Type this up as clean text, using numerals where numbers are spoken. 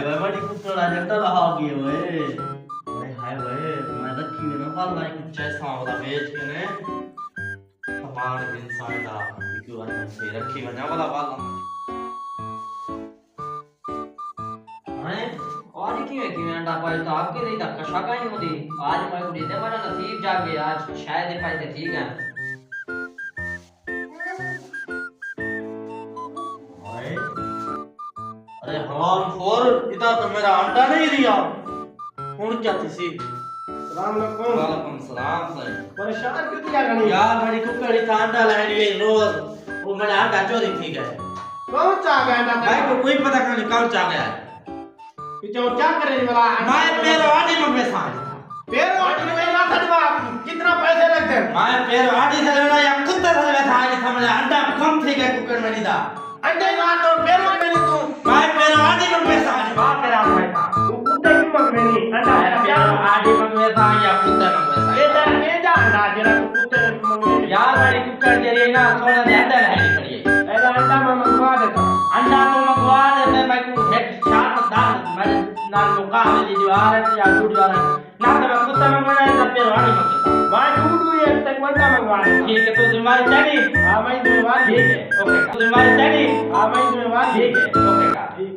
भाई बड़ी कुत्तड़ा जट्टा रहा गई ओए भाई हाय भाई मैं रखी में ना पाल लाई कुछ ऐसा वाला बेच के ने समान इंसान दा क्यों वाला से रखी में ना वाला पाल हाय और की अंडा पाए तो आपके नहीं तक कशा का नहीं होती आज मैं कुड़ी दे मेरा नसीब जागे आज शायद पाए थे ठीक है भाई अरे हराम खोर इतना तो मेरा अंडा नहीं दिया कौन जाती सी सलाम अलैकुम वालेकुम सलाम सर परेशान क्यों दिया गनी यार मेरी कुकड़ी का अंडा ले रही है रोज वो मेरा अंडा चोरी थी गए कौन चा गया अंडा भाई को कोई पता नहीं कौन चा गया जो क्या करे वाला मैं पेरो आड़ी में पैसा पेरो आटी में ना थड़वा कितना पैसे लगते हैं मैं पेरो आड़ी से लेना या कुत्ते से लेना है कि हमारे अंडा कम थी गए कुकर में नहीं था अंडे ना तो पेरो में नहीं तू मैं पेरो आड़ी में पैसा बाप तेरा पैसा तू कुत्ते की मग में नहीं अंडा पेरो आड़ी में पैसा या कुत्ते में पैसा ये जा अंडा जरा तू कुत्ते मग में यार मेरी कुकर जरिए ना थोड़ा दे अंडा लेनी पड़ी है ऐसा अंडा मैं मंगवा देता अंडा तो मंगवा देते मैं को हेड चार दाल मैं ना लोका में दीवार है या दीवार है ना तो मैं कुत्ते में बना है पेरो आड़ी में पैसा मैं दूध ये तक वंडा मंगवा देता ठीक है तो जिम्मेदारी चाहिए हां मैं जिम्मेवार ठीक है ओके जिम्मेदारी चाहिए हां मैं जिम्मेवार ठीक है ओके का ठीक